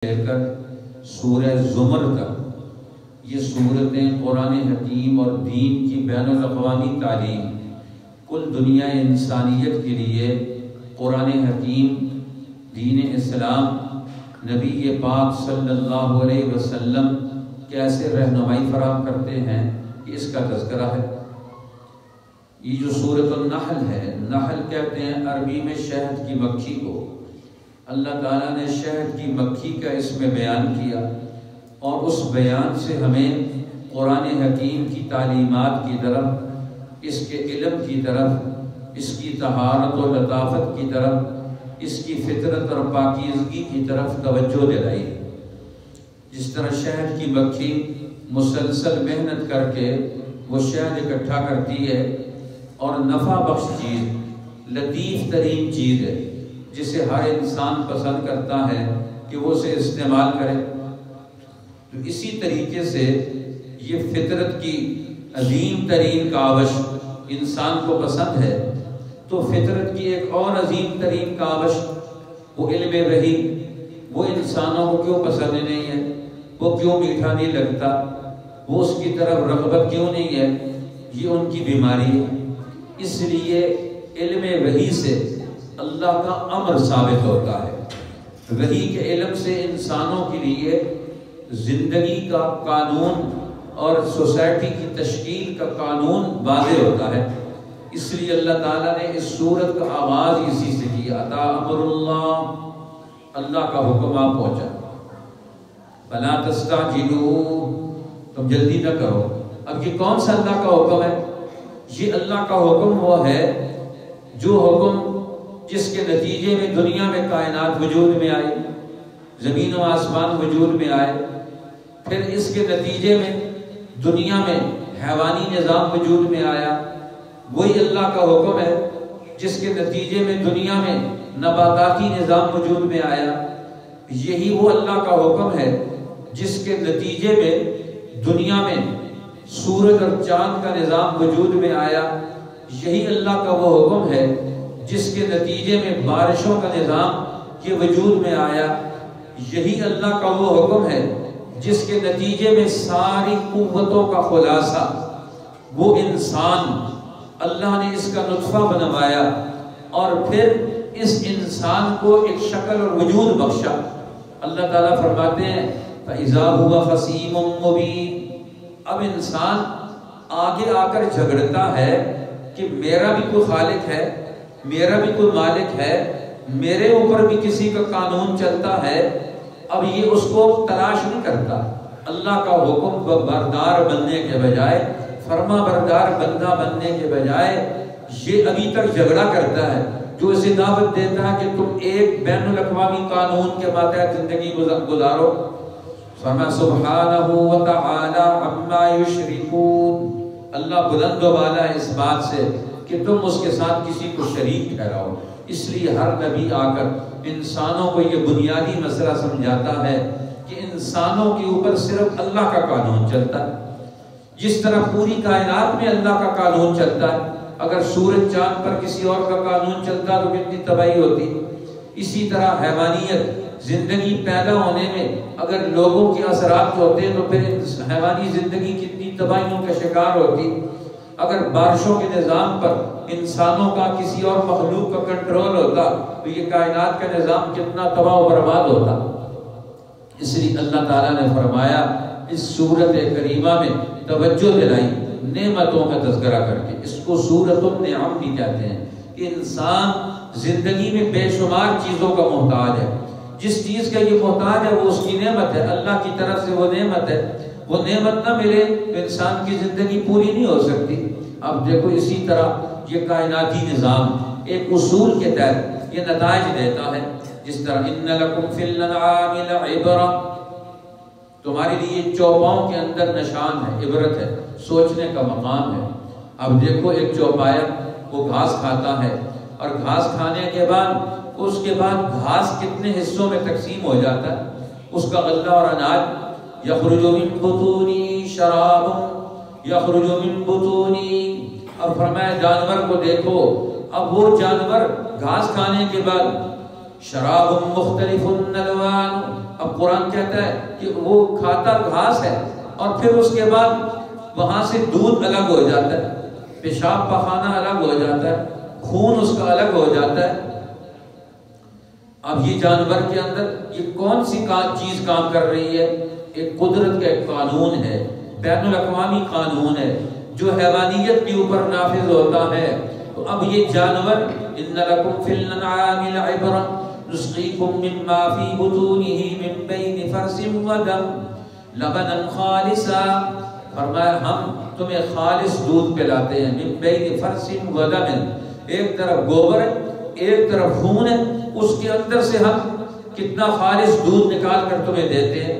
لے کر سورہ زمر تک یہ صورتیں قرآن حکیم اور دین کی بین الاقوامی تعلیم کل دنیا انسانیت کے لیے قرآن حکیم، دین اسلام، نبی پاک صلی اللہ علیہ وسلم کیسے رہنمائی فراہم کرتے ہیں کہ اس کا تذکرہ ہے۔ یہ جو سورۃ النحل ہے، نحل کہتے ہیں عربی میں شہد کی مکھی کو۔ اللہ تعالیٰ نے شہد کی مکھی کا اس میں بیان کیا اور اس بیان سے ہمیں قرآن حکیم کی تعلیمات کی طرف، اس کے علم کی طرف، اس کی طہارت و لطافت کی طرف، اس کی فطرت اور پاکیزگی کی طرف توجہ دلائی۔ جس طرح شہد کی مکھی مسلسل محنت کر کے وہ شہد اکٹھا کرتی ہے اور نفع بخش چیز، لطیف ترین چیز ہے جسے ہر انسان پسند کرتا ہے کہ وہ اسے استعمال کرے، تو اسی طریقے سے یہ فطرت کی عظیم ترین کاوش انسان کو پسند ہے، تو فطرت کی ایک اور عظیم ترین کاوش وہ علم وحی، وہ انسانوں کو کیوں پسند نہیں ہے، وہ کیوں میٹھا نہیں لگتا، وہ اس کی طرف رغبت کیوں نہیں ہے، یہ ان کی بیماری ہے۔ اس لیے علم وحی سے اللہ کا امر ثابت ہوتا ہے۔ وحی کے علم سے انسانوں کے لیے زندگی کا قانون اور سوسائٹی کی تشکیل کا قانون واضح ہوتا ہے۔ اس لیے اللہ تعالیٰ نے اس سورت کا آغاز اسی سے کیا، اتا امر اللہ، اللہ کا حکم آپ پہنچا، فلا تستعجلوا، تم جلدی نہ کرو۔ اب یہ کون سا اللہ کا حکم ہے؟ یہ اللہ کا حکم وہ ہے جو حکم جس کے نتیجے میں دنیا میں کائنات وجود میں آئی، زمین و آسمان وجود میں آئے، پھر اس کے نتیجے میں دنیا میں حیوانی نظام وجود میں آیا۔ وہی اللہ کا حکم ہے جس کے نتیجے میں دنیا میں نباتاتی نظام وجود میں آیا۔ یہی وہ اللہ کا حکم ہے جس کے نتیجے میں دنیا میں سورج اور چاند کا نظام وجود میں آیا۔ یہی اللہ کا وہ حکم ہے جس کے نتیجے میں بارشوں کا نظام یہ وجود میں آیا۔ یہی اللہ کا وہ حکم ہے جس کے نتیجے میں ساری قوتوں کا خلاصہ وہ انسان، اللہ نے اس کا نطفہ بنوایا اور پھر اس انسان کو ایک شکل اور وجود بخشا۔ اللہ تعالیٰ فرماتے ہیں فَإِذَا هُوَ خَصِيمٌ مُّبِينٌ، اب انسان آگے آ کر جھگڑتا ہے کہ میرا بھی کوئی خالق ہے، میرا بھی کوئی مالک ہے، میرے اوپر بھی کسی کا قانون چلتا ہے۔ اب یہ اس کو تلاش نہیں کرتا، اللہ کا حکم بردار بننے کے بجائے، فرما بردار بندہ بننے کے بجائے یہ ابھی تک جھگڑا کرتا ہے جو اسے دعوت دیتا ہے کہ تم ایک بین الاقوامی قانون کے ماتحت زندگی گزارو۔ فرما سبحانہ وتعالی عما یشرکون، اللہ بلند و بالا ہے اس بات سے کہ تم اس کے ساتھ کسی کو شریک ٹھہراؤ۔ اس لیے ہر نبی آ کر انسانوں کو یہ بنیادی مسئلہ سمجھاتا ہے کہ انسانوں کے اوپر صرف اللہ کا قانون چلتا ہے۔ جس طرح پوری کائنات میں اللہ کا قانون چلتا ہے، اگر سورج چاند پر کسی اور کا قانون چلتا تو کتنی تباہی ہوتی۔ اسی طرح حیوانیت، زندگی پیدا ہونے میں اگر لوگوں کے اثرات ہوتے تو پھر حیوانی زندگی کتنی تباہیوں کا شکار ہوتی۔ اگر بارشوں کے نظام پر انسانوں کا کسی اور مخلوق کا کنٹرول ہوتا تو یہ کائنات کا نظام کتنا تباہ و برباد ہوتا۔ اس لیے اللہ تعالیٰ نے فرمایا اس سورت کریمہ میں توجہ دلائی نعمتوں کا تذکرہ کر کے، اس کو سورۃ النعم بھی کہتے ہیں کہ انسان زندگی میں بے شمار چیزوں کا محتاج ہے۔ جس چیز کا یہ محتاج ہے وہ اس کی نعمت ہے، اللہ کی طرف سے وہ نعمت ہے۔ وہ نعمت نہ ملے تو انسان کی زندگی پوری نہیں ہو سکتی۔ اب دیکھو اسی طرح یہ کائناتی نظام ایک اصول کے تحت یہ نتائج دیتا ہے، جس طرح ان لکم فی الانعام لعبرہ، تمہارے لیے چوپاؤں کے اندر نشان ہے، عبرت ہے، سوچنے کا مقام ہے۔ اب دیکھو ایک چوپایا وہ گھاس کھاتا ہے اور گھاس کھانے کے بعد اس کے بعد گھاس کتنے حصوں میں تقسیم ہو جاتا ہے، اس کا غلہ اور اناج، یخرج من بطونی شراب یخرج من بطونی۔ اب فرمایا جانور کو دیکھو، اب وہ جانور گھاس کھانے کے بعد شراب مختلف النلوان، اب قرآن کہتا ہے کہ وہ کھاتا گھاس ہے اور پھر اس کے بعد وہاں سے دودھ الگ ہو جاتا ہے، پیشاب پخانہ الگ ہو جاتا ہے، خون اس کا الگ ہو جاتا ہے۔ اب یہ جانور کے اندر یہ کون سی چیز کام کر رہی ہے؟ ایک قدرت کا ایک قانون ہے، بین الاقوامی قانون ہے جو حیوانیت کے اوپر نافذ ہوتا ہے۔ تو اب یہ جانور ان لکم فی الانعام لعبرۃ نسقیکم مما فی بطونہ من بین فرث ودم لبنا خالصا، فرمایا ہم تمہیں خالص دودھ پلاتے ہیں، من بین فرث ودم، ایک طرف گوبر ہے ایک طرف خون ہے، اس کے اندر سے ہم کتنا خالص دودھ نکال کر تمہیں دیتے ہیں۔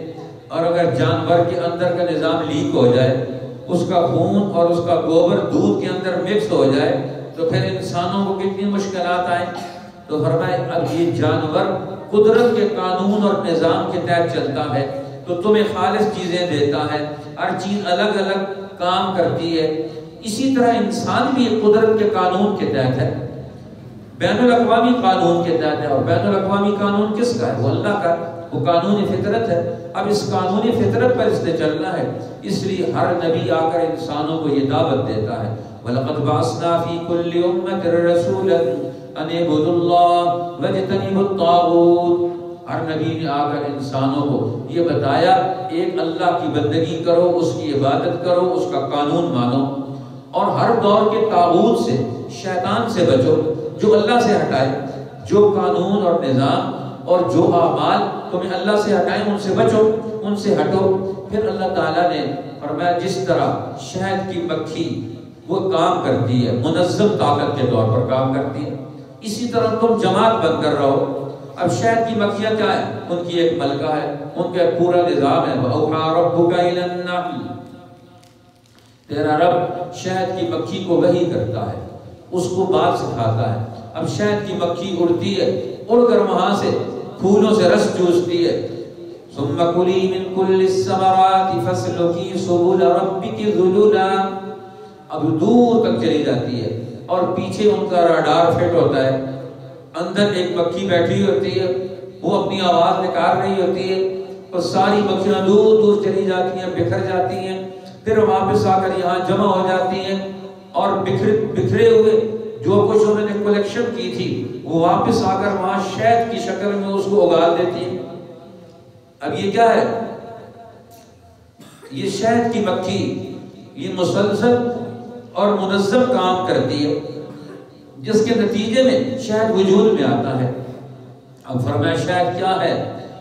اور اگر جانور کے اندر کا نظام لیک ہو جائے، اس کا خون اور اس کا گوبر دودھ کے اندر مکس ہو جائے تو پھر انسانوں کو کتنی مشکلات آئیں۔ تو فرمائے اب یہ جانور قدرت کے قانون اور نظام کے تحت چلتا ہے تو تمہیں خالص چیزیں دیتا ہے، ہر چیز الگ الگ کام کرتی ہے۔ اسی طرح انسان بھی قدرت کے قانون کے تحت ہے، بین الاقوامی قانون کے تحت ہے۔ اور بین الاقوامی قانون کس کا ہے؟ وہ اللہ کا، وہ قانون فطرت ہے۔ اب اس قانون فطرت پر اس نے چلنا ہے، اس لیے ہر نبی آ کر انسانوں کو یہ دعوت دیتا ہے، وَلَقَدْ بَعَثْنَا فِي كُلِّ أُمَّةٍ رَسُولًا أَنِ اعْبُدُوا اللَّهَ وَاجْتَنِبُوا الطَّاغُوتَ۔ ہر نبی نے آ کر انسانوں کو یہ بتایا ایک اللہ کی بندگی کرو، اس کی عبادت کرو، اس کا قانون مانو، اور ہر دور کے طاغوت سے، شیطان سے بچو جو اللہ سے ہٹائے، جو قانون اور نظام اور جو اعمال تمہیں اللہ سے ہٹائیں ان سے بچو، ان سے ہٹو۔ پھر اللہ تعالیٰ نے فرمایا جس طرح شہد کی مکھی وہ کام کرتی ہے، منظم طاقت کے طور پر کام کرتی ہے، اسی طرح تم جماعت بن کر رہو۔ اب شہد کی مکھیاں کیا ہے؟ ان کی ایک ملکہ ہے، ان کا پورا نظام ہے، وَأَوْحَىٰ رَبُّكَ إِلَى النَّحْلِ، تیرا رب شہد کی مکھی کو وحی کرتا ہے، اس کو بات سکھاتا ہے۔ اب شہد کی مکھی اڑتی ہے، اڑ کر وہاں سے پھولوں سے رس چوستی ہے، ثُمَّ كُلِي مِن كُلِّ الثَّمَرَاتِ فَاسْلُكِي سُبُلَ رَبِّكِ ذُلُلًا، اب دور تک چلی جاتی ہے اور پیچھے ان کا راڈار فٹ ہوتا ہے، اندر ایک مکھی بیٹھی ہوتی ہے، وہ اپنی آواز نکال رہی ہوتی ہے اور ساری مکھیاں دور دور چلی جاتی ہیں، بکھر جاتی ہیں، پھر واپس آ کر یہاں جمع ہو جاتی ہیں اور بکھرے ہوئے جو کچھ انہوں نے کلیکشن کی تھی وہ واپس آ کر وہاں شہد کی شکل میں اس کو اگال دیتی ہیں۔ اب یہ کیا ہے؟ یہ شہد کی مکھی یہ مسلسل اور منظم کام کرتی ہے، جس کے نتیجے میں شہد وجود میں آتا ہے۔ اب فرمایا شہد کیا ہے؟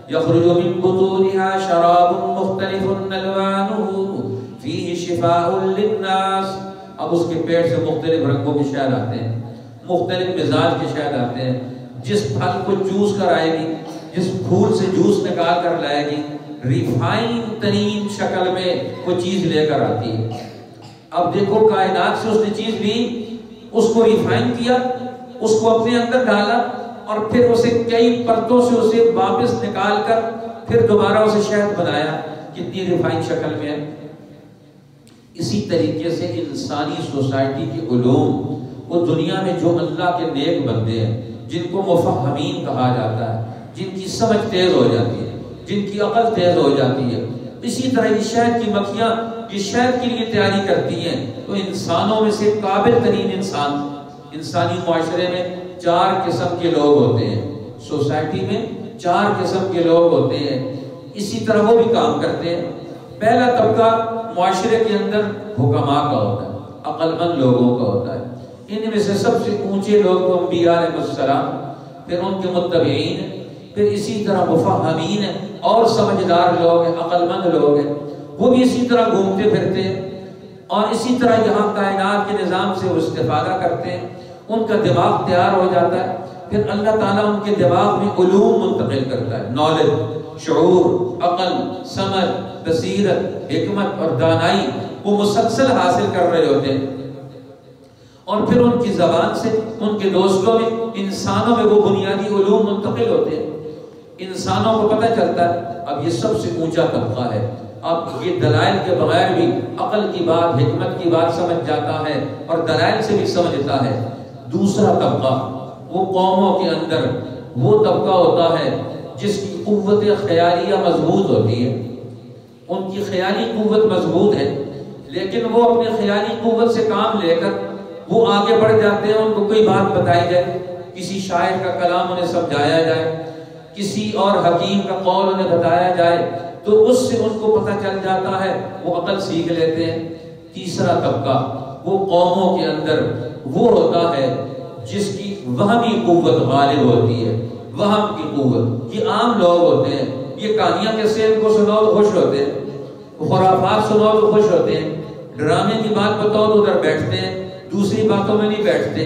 یخرج من بطونها شراب مختلف الوانه فیہ شفاء للناس، اب اس کے پیٹ سے مختلف رنگوں کے شہد آتے ہیں، مختلف مزاج کے شہد آتے ہیں، جس پھل کو چوس کر آئے گی، جس پھول سے جوس نکال کر لائے گی، ریفائن ترین شکل میں وہ چیز لے کر آتی ہے۔ اب دیکھو کائنات سے اس نے چیز لی، اس کو ریفائن کیا، اس کو اپنے اندر ڈالا اور پھر اسے کئی پرتوں سے اسے واپس نکال کر پھر دوبارہ اسے شہد بنایا، کتنی ریفائن شکل میں ہے۔ اسی طریقے سے انسانی سوسائٹی کے علوم، وہ دنیا میں جو اللہ کے نیک بندے ہیں جن کو مفہمین کہا جاتا ہے، جن کی سمجھ تیز ہو جاتی ہے، جن کی عقل تیز ہو جاتی ہے، اسی طرح یہ شہد کی مکھیاں یہ شہد کے لیے تیاری کرتی ہیں، تو انسانوں میں سے قابل ترین انسان، انسانی معاشرے میں 4 قسم کے لوگ ہوتے ہیں، سوسائٹی میں 4 قسم کے لوگ ہوتے ہیں، اسی طرح وہ بھی کام کرتے ہیں۔ پہلا طبقہ معاشرے کے اندر حکماء کا ہوتا ہے، عقل مند لوگوں کا ہوتا ہے، ان میں سے سب سے اونچے لوگ تو انبیاء علیہ السلام، پھر ان کے متبعین، پھر اسی طرح مفہمین اور سمجھدار لوگ ہیں، عقل مند لوگ ہیں، وہ بھی اسی طرح گھومتے پھرتے ہیں اور اسی طرح یہاں کائنات کے نظام سے وہ استفادہ کرتے ہیں، ان کا دماغ تیار ہو جاتا ہے، پھر اللہ تعالیٰ ان کے دماغ میں علوم منتقل کرتا ہے، نالج، شعور، عقل، سمجھ، بصیرت، حکمت اور دانائی وہ مسلسل حاصل کر رہے ہوتے ہیں، اور پھر ان کی زبان سے ان کے دوستوں میں، انسانوں میں وہ بنیادی علوم منتقل ہوتے ہیں، انسانوں کو پتہ چلتا ہے۔ اب یہ سب سے اونچا طبقہ ہے، اب یہ دلائل کے بغیر بھی عقل کی بات، حکمت کی بات سمجھ جاتا ہے اور دلائل سے بھی سمجھتا ہے۔ دوسرا طبقہ وہ قوموں کے اندر وہ طبقہ ہوتا ہے جس کی قوت خیالیہ مضبوط ہوتی ہے. ان کی خیالی قوت مضبوط ہے، لیکن وہ اپنے خیالی قوت سے کام لے کر وہ آگے بڑھ جاتے ہیں. ان کو کوئی بات بتائی جائے، کسی شاعر کا کلام انہیں سمجھایا جائے، کسی اور حکیم کا قول انہیں بتایا جائے تو اس سے ان کو پتہ چل جاتا ہے، وہ عقل سیکھ لیتے ہیں. تیسرا طبقہ وہ قوموں کے اندر وہ ہوتا ہے جس کی وہمی قوت غالب ہوتی ہے. وہم کی قوت، یہ عام لوگ ہوتے ہیں، یہ کہانیاں کیسے ان کو سناؤ تو خوش ہوتے ہیں، خرافات سناؤ تو خوش ہوتے ہیں، ڈرامے کی بات بتاؤ تو ادھر بیٹھتے ہیں، دوسری باتوں میں نہیں بیٹھتے.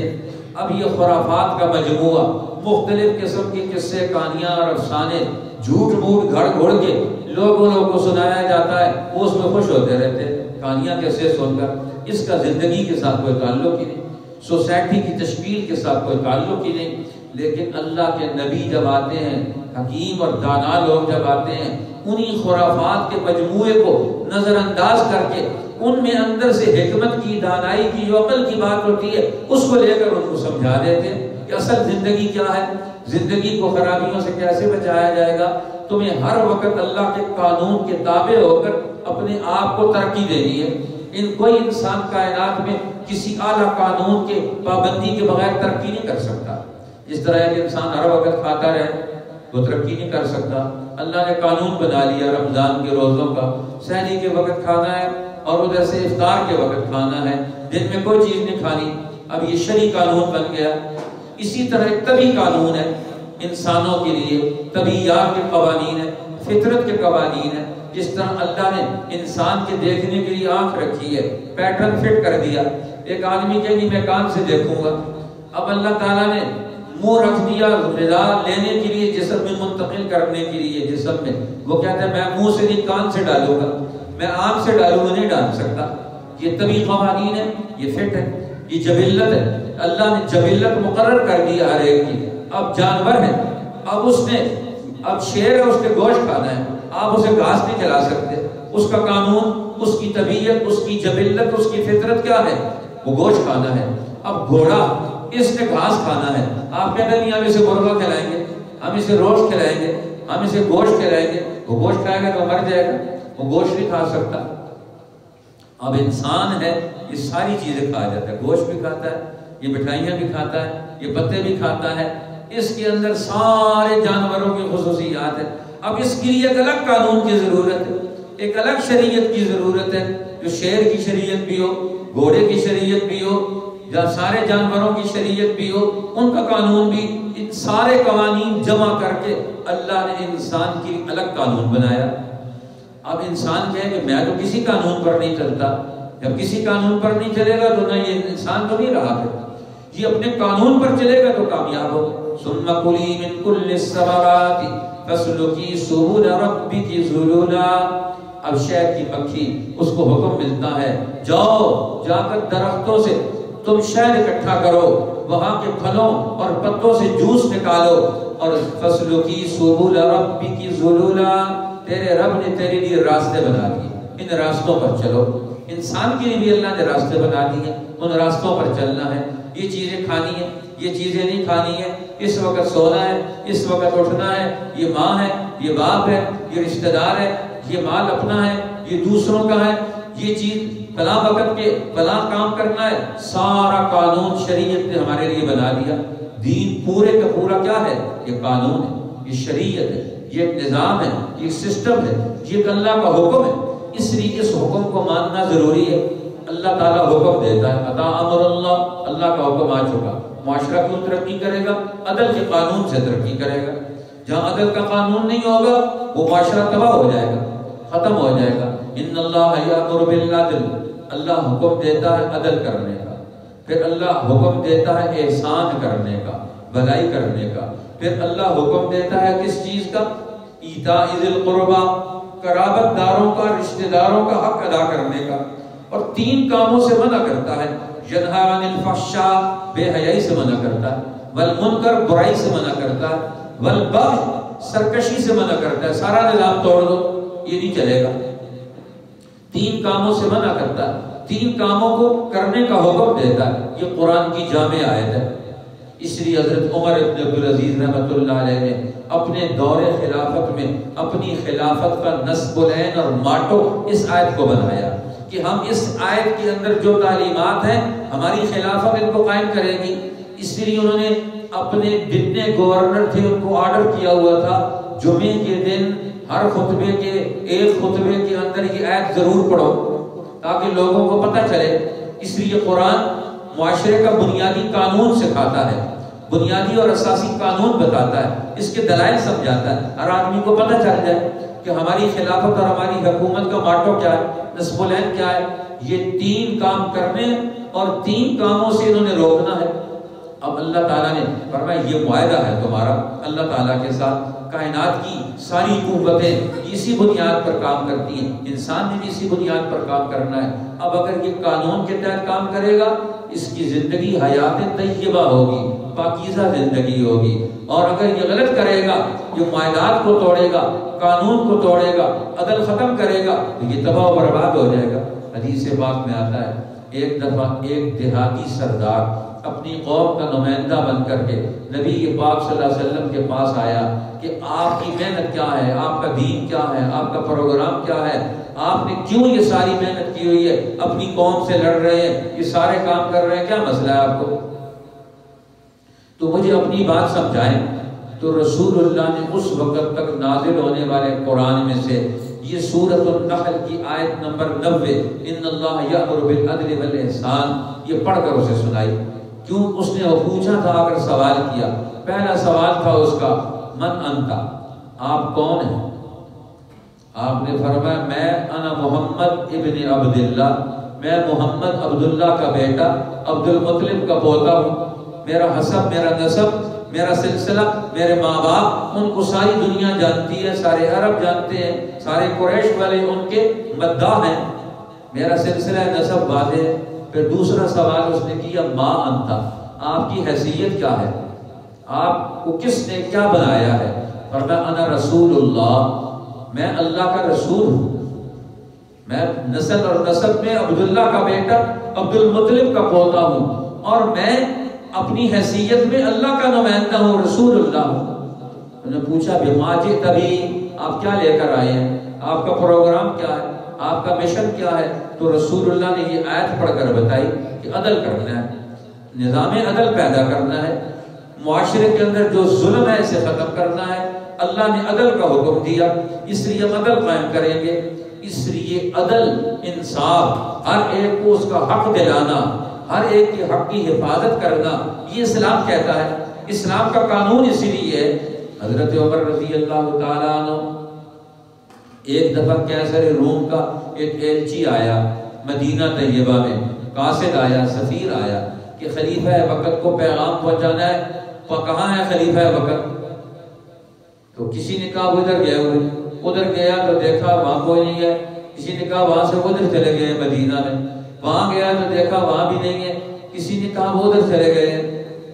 اب یہ خرافات کا مجموعہ، مختلف قسم کے قصے، کہانیاں اور افسانے جھوٹ موٹ گھڑ گھڑ کے لوگوں کو سنایا جاتا ہے، وہ اس میں خوش ہوتے رہتے ہیں کہانیاں کیسے سن کر. اس کا زندگی کے ساتھ کوئی تعلق ہی نہیں، سوسائٹی کی تشکیل کے ساتھ کوئی تعلق ہی نہیں. لیکن اللہ کے نبی جب آتے ہیں، حکیم اور دانا لوگ جب آتے ہیں، انہی خرافات کے مجموعے کو نظر انداز کر کے ان میں اندر سے حکمت کی، دانائی کی، جو عقل کی بات ہوتی ہے اس کو لے کر ان کو سمجھا دیتے ہیں کہ اصل زندگی کیا ہے، زندگی کو خرابیوں سے کیسے بچایا جائے گا. تمہیں ہر وقت اللہ کے قانون کے تابع ہو کر اپنے آپ کو ترقی دینی ہے. کوئی انسان کائنات میں کسی اعلیٰ قانون کے پابندی کے بغیر ترقی نہیں کر سکتا. جس طرح ایک انسان ہر وقت کھاتا رہے وہ ترقی نہیں کر سکتا. اللہ نے قانون بنا لیا رمضان کے روزوں کا، سحری کے وقت کھانا ہے اور ادھر سے افطار کے وقت کھانا ہے، دن میں کوئی چیز نہیں کھانی. اب یہ شرعی قانون بن گیا. اسی طرح ایک طبی قانون ہے انسانوں کے لیے، طبیعیات کے قوانین ہے، فطرت کے قوانین ہے. جس طرح اللہ نے انسان کے دیکھنے کے لیے آنکھ رکھی ہے، پیٹرن فٹ کر دیا. ایک آدمی کہ نہیں میں کان سے دیکھوں گا. اب اللہ تعالیٰ نے منہ رکھ دیا غذا لینے کے لیے، جسم میں منتقل کرنے کے لیے جسم میں. وہ کہتا ہے میں منہ سے نہیں کان سے ڈالوں گا، میں آنکھ سے ڈالوں گا، نہیں ڈال سکتا. یہ طبی قوانین ہے، یہ فٹ ہے، یہ جبلت ہے. اللہ نے جبلت مقرر کر دی ہر ایک کی. اب جانور ہے، اب اس نے اب شیر ہے، اس کے گوشت کھانا ہے، آپ اسے گھاس نہیں کھلا سکتے. اس کا قانون، اس کی طبیعت، اس کی جبلت، اس کی فطرت کیا ہے؟ وہ گوشت کھانا ہے. اب گھوڑا، اس نے گھاس کھانا ہے. آپ کہتے نہیں ہم اسے مرغا کھلائیں گے، ہم اسے روٹ کھلائیں گے، ہم اسے گوشت کھلائیں گے. وہ گوشت کھائے گا تو مر جائے گا، وہ گوشت نہیں کھا سکتا. اب انسان ہے، یہ ساری چیزیں کھا جاتا ہے، گوشت بھی کھاتا ہے، یہ مٹھائیاں بھی کھاتا ہے، یہ پتے بھی کھاتا ہے. اس کے اندر سارے جانوروں کی خصوصیات ہیں. اب اس کے لیے ایک الگ قانون کی ضرورت ہے، ایک الگ شریعت کی ضرورت ہے، جو شیر کی شریعت بھی ہو، گھوڑے کی شریعت بھی ہو، یا سارے جانوروں کی شریعت بھی ہو، ان کا قانون بھی. ان سارے قوانین جمع کر کے اللہ نے انسان کے لیے الگ قانون بنایا. اب انسان کہے کہ میں تو کسی قانون پر نہیں چلتا. جب کسی قانون پر نہیں چلے گا تو نہ یہ انسان تو نہیں رہا. پھر یہ اپنے قانون پر چلے گا تو کامیاب ہو. ثم کلی من کل الثمرات فاسلکی سبل ربک ذللا. اب شہد کی مکھی، اس کو حکم ملتا ہے جاؤ جا کر درختوں سے تم شہد اکٹھا کرو، وہاں کے پھلوں اور پتوں سے جوس نکالو، اور فاسلکی سبل ربک ذللا، تیرے رب نے تیرے لیے راستے بنا دیے، ان راستوں پر چلو. انسان کے لیے بھی اللہ نے راستے بنا دیے، ان راستوں پر چلنا ہے. یہ چیزیں کھانی ہے، یہ چیزیں نہیں کھانی ہے، اس وقت سونا ہے، اس وقت اٹھنا ہے، یہ ماں ہے، یہ باپ ہے، یہ رشتہ دار ہے، یہ مال اپنا ہے، یہ دوسروں کا ہے، یہ چیز فلاں وقت کے فلاں کام کرنا ہے. سارا قانون شریعت نے ہمارے لیے بنا دیا. دین پورے کا پورا کیا ہے؟ یہ قانون ہے، یہ شریعت ہے، یہ ایک نظام ہے، یہ سسٹم ہے، یہ ایک اللہ کا حکم ہے. اس لیے اس حکم کو ماننا ضروری ہے. اللہ تعالیٰ حکم دیتا ہے، اتا امر اللہ، اللہ کا حکم آ چکا. معاشرہ کیوں ترقی کرے گا؟ عدل کے قانون سے ترقی کرے گا. جہاں عدل کا قانون نہیں ہوگا وہ معاشرہ تباہ ہو جائے گا، ختم ہو جائے گا. ان اللہ یامر بالعدل، اللہ حکم دیتا ہے عدل کرنے کا. پھر اللہ حکم دیتا ہے احسان کرنے کا، بھلائی کرنے کا. پھر اللہ حکم دیتا ہے کس چیز کا؟ ایتاء ذی القربیٰ، قرابت داروں کا، رشتہ داروں کا حق ادا کرنے کا. اور 3 کاموں سے منع کرتا ہے. ینہی عن الفحشاء، بے حیائی سے منع کرتا ہے. والمنکر، برائی سے منع کرتا ہے. والبغی، سرکشی سے منع کرتا ہے. سارا نظام توڑ دو، یہ نہیں چلے گا. 3 کاموں سے منع کرتا ہے، 3 کاموں کو کرنے کا حکم دیتا ہے. یہ قرآن کی جامع آیت ہے. اس لیے حضرت عمر ابن عبدالعزیز رحمۃ اللہ علیہ نے اپنے دور خلافت میں اپنی خلافت کا نصب العین اور ماٹو اس آیت کو بنایا کہ ہم اس آیت کے اندر جو تعلیمات ہیں ہماری خلافت ان کو قائم کرے گی. اس لیے انہوں نے اپنے جتنے گورنر تھے ان کو آرڈر کیا ہوا تھا جمعے کے دن ہر خطبے کے ایک خطبے کے اندر یہ آیت ضرور پڑھو تاکہ لوگوں کو پتہ چلے. اس لیے قرآن معاشرے کا بنیادی قانون سکھاتا ہے، بنیادی اور اساسی قانون بتاتا ہے، اس کے دلائل سمجھاتا ہے. ہر آدمی کو پتہ چل جائے کہ ہماری خلافت اور ہماری حکومت کا ماٹو کیا ہے، نصب العین کیا ہے. یہ 3 کام کرنے اور 3 کاموں سے انہوں نے روکنا ہے. اب اللہ تعالیٰ نے فرمایا یہ معاہدہ ہے تمہارا اللہ تعالیٰ کے ساتھ. کائنات کی ساری قوتیں اسی بنیاد پر کام کرتی ہیں، انسان نے بھی اسی بنیاد پر کام کرنا ہے. اب اگر یہ قانون کے تحت کام کرے گا اس کی زندگی حیات طیبہ ہوگی، پاکیزہ زندگی ہوگی. اور اگر یہ غلط کرے گا، یہ معاہدات کو توڑے گا، قانون کو توڑے گا، عدل ختم کرے گا تو یہ تباہ و برباد ہو جائے گا. حدیث پاک میں آتا ہے ایک دفعہ ایک دیہاتی سردار اپنی قوم کا نمائندہ بن کر کے نبی پاک صلی اللہ علیہ وسلم کے پاس آیا کہ آپ کی محنت کیا ہے، آپ کا دین کیا ہے، آپ کا پروگرام کیا ہے، آپ نے کیوں یہ ساری محنت کی ہوئی ہے، اپنی قوم سے لڑ رہے ہیں، یہ سارے کام کر رہے ہیں، کیا مسئلہ ہے آپ کو؟ تو مجھے اپنی بات سمجھائیں. تو رسول اللہ نے اس وقت تک نازل ہونے والے قرآن میں سے یہ سورۃ النحل کی آیت نمبر 90 ان اللہ یأمر بالعدل والاحسان یہ پڑھ کر اسے سنائی. کیوں؟ اس نے وہ پوچھا تھا، اگر سوال کیا، پہلا سوال تھا اس کا من انتا، آپ کون ہیں؟ آپ نے فرمایا میں انا محمد ابن عبداللہ، میں محمد عبداللہ کا بیٹا عبد المطلب کا پوتا ہوں. میرا حسب، میرا نسب، میرا سلسلہ، میرے ماں باپ ان کو ساری دنیا جانتی ہے، سارے عرب جانتے ہیں، سارے قریش والے ان کے مداح ہیں. میرا سلسلہ نسب واضح ہے. پھر دوسرا سوال اس نے کیا ما انتا، آپ کی حیثیت کیا ہے، آپ کو کس نے کیا بنایا ہے؟ فرمایا انا رسول اللہ، میں اللہ کا رسول ہوں. میں نسل اور نسب میں عبداللہ کا بیٹا عبد المطلب کا پوتا ہوں اور میں اپنی حیثیت میں اللہ کا نمائندہ ہوں، رسول اللہ ہوں. انہوں نے پوچھا بما جئت بھی، آپ کیا لے کر آئے ہیں، آپ کا پروگرام کیا ہے، آپ کا مشن کیا ہے؟ تو رسول اللہ نے یہ آیت پڑھ کر بتائی کہ عدل کرنا ہے، نظام عدل پیدا کرنا ہے، معاشرے کے اندر جو ظلم ہے اسے ختم کرنا ہے. اللہ نے عدل کا حکم دیا، اس لیے ہم عدل قائم کریں گے. اس لیے عدل، انصاف، ہر ایک کو اس کا حق دلانا، ہر ایک کے حق کی حفاظت کرنا، یہ اسلام کہتا ہے. اسلام کا قانون اسی لیے ہے. حضرت عمر رضی اللہ تعالیٰ عنہ ایک دفعہ کیسر روم کا ایک ایلچی آیا مدینہ طیبہ میں، قاصد آیا، سفیر آیا کہ خلیفہ وقت کو پیغام پہنچانا ہے. کہاں ہے خلیفہ وقت؟ تو کسی نے کہا وہ ادھر گئے ہوئے. ادھر گیا تو دیکھا وہاں کوئی نہیں ہے. کسی نے کہا وہاں سے ادھر چلے گئے مدینہ میں. وہاں گیا تو دیکھا وہاں بھی نہیں ہے. کسی نے کہا وہ ادھر چلے گئے.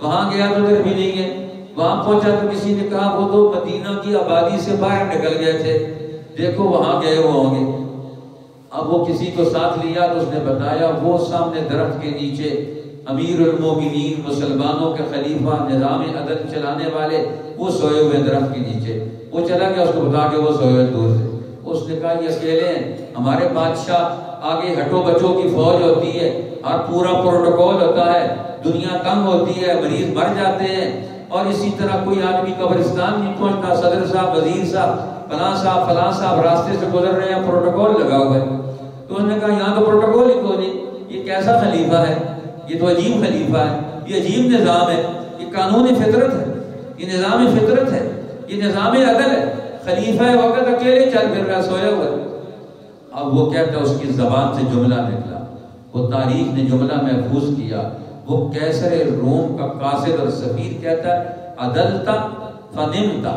وہاں گیا تو ادھر بھی نہیں ہے. وہاں پہنچا تو کسی نے کہا وہ تو مدینہ کی آبادی سے باہر نکل گئے تھے، دیکھو وہاں گئے وہ ہوں گے. اب وہ کسی کو ساتھ لیا تو اس نے بتایا وہ سامنے درخت کے نیچے امیر المومنین، مسلمانوں کے خلیفہ، نظام عدل چلانے والے، وہ سوئے ہوئے درخت کے نیچے. وہ چلا گیا اس کو بتا کے وہ سوئے ہوئے دور سے. اس نے کہا یہ اکیلے ہیں، ہمارے بادشاہ آگے ہٹو بچوں کی فوج ہوتی ہے اور پورا پروٹوکول ہوتا ہے، دنیا تنگ ہوتی ہے، مریض مر جاتے ہیں، اور اسی طرح کوئی آدمی قبرستان نہیں پہنچتا، صدر صاحب، وزیر صاحب، فلاں صاحب راستے سے گزر رہے ہیں، پروٹوکول لگا ہوا ہے. تو انہوں نے کہا یہاں تو پروٹوکول ہی کوئی نہیں، یہ کیسا خلیفہ ہے، یہ تو عجیب خلیفہ ہے، یہ عجیب نظام ہے، یہ قانون فطرت ہے، یہ نظام فطرت ہے، یہ نظام عدل ہے. خلیفہ وقت اکیلے چل پھر رہا سویا ہوا. اب وہ کہتا ہے اس کی زبان سے جملہ نکلا، وہ تاریخ نے جملہ محفوظ کیا. وہ کیسر روم کا قاصد اور سفیر کہتا ہے عدلتا فنمتا،